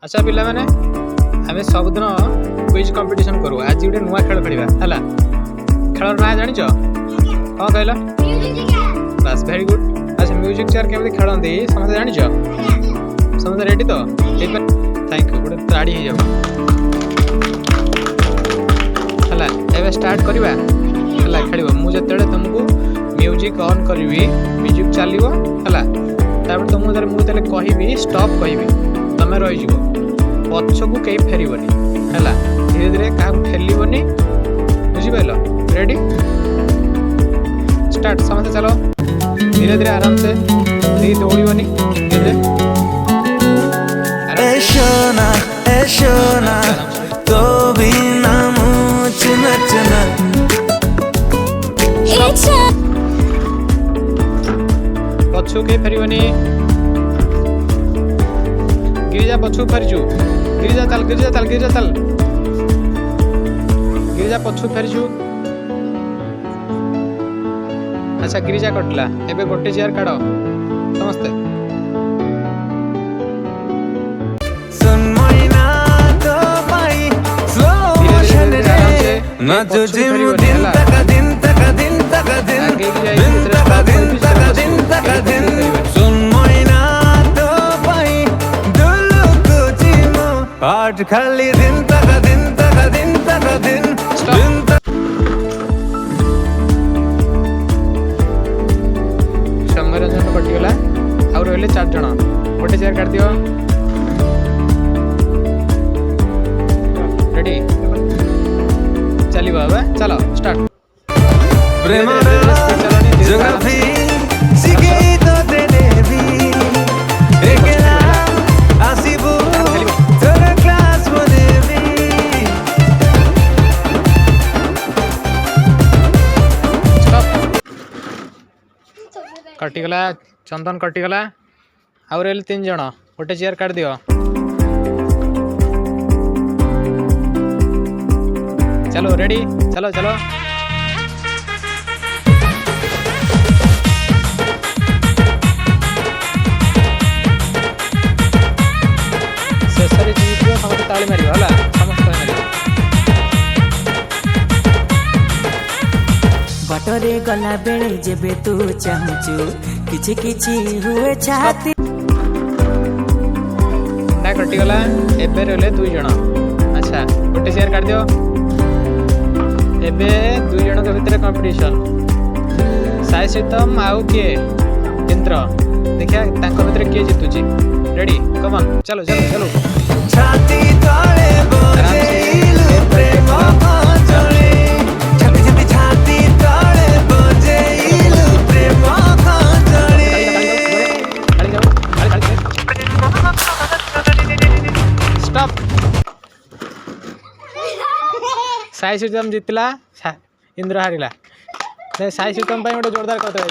अच्छा पिला माने आमे सबदिन क्विज कंपटीशन करू। आज गोटे नुआ खेल खेलिबा हला। खेलर ना जानिछ कौन कहला? बस वेरी गुड। अच्छा म्यूजिक चेयर केमती खेलंदी समझ जानिछ? समझ रेडी तो? Thank you. गोटे ताड़ी हो जाओ हला। एबे स्टार्ट करबा हला खेलिबो। मु जतेले तुमको म्यूजिक ऑन करबी म्यूजिक चलिबो हला। तापर तुमको जरे मु तले कहिबी स्टॉप कहिबी तमे रहि जिवो। पछकू कहीं फेरबनी है। धीरे धीरे क्या ठेलबनी बुझिपाल। Ready start. समझे चलो धीरे धीरे आराम से दौड़बनी धीरे तो बिना नचना पछू कहीं फेरबनी। गिरिजा पछू फेरचु। गिरिजा चल गिरिजा चल गिरिजा चल गिरिजा पछू फेरचु। अच्छा गिरिजा कटला। एबे गोटे चेयर काढ समस्ते। सुन मैना तो पाई स्लो मोशन रे नाचो जिम दिन तक दिन तक दिन तक दिन दिन तक दिन तक दिन तक दिन। सुन मैना तो पाई दुलु को जिम आठ खाली दिन तक दिन तक दिन तक दिन दिन तक। संगरंजन कटिगला आउ रहिले 4 जण। गोटे चेयर काट दियो। रेडी चलिबा बा चलो स्टार्ट। प्रेम जोग्राफी सिके तो देने भी एकला आसीबू तोरा क्लास मने भी। स्टॉप। कटिगला चंदन कटिगला आउ रहिले 3 जण। गोटे चेयर काट दियो। चलो रेडी चलो चलो। शेषରେ जीत समस्त ताली मारिବ ହେଲା। ସମସ୍ତେ ମାରିବ। बाटरे गला बेले जेबे तू चाहूचु किछि किछि हुए छाती। ना कटिगला एबे रहले 2 जण। अच्छा गोटे चेयर काट दियो। एबे 2 जण के भितर कंपटीशन। साई सीतम आउ के इंद्र देखिया तांको भितर के जीतुची। रेडी कम ऑन चलो चलो चलो। छाती तळे बजेइलु प्रेम काजळे छाती छाती छाती तळे बजेइलु प्रेम काजळे। खाली जाओ खाली स्टॉप। साई सीतम जितला इंद्र हारिला। साई सीतम पे गोटे जोरदार कथा है।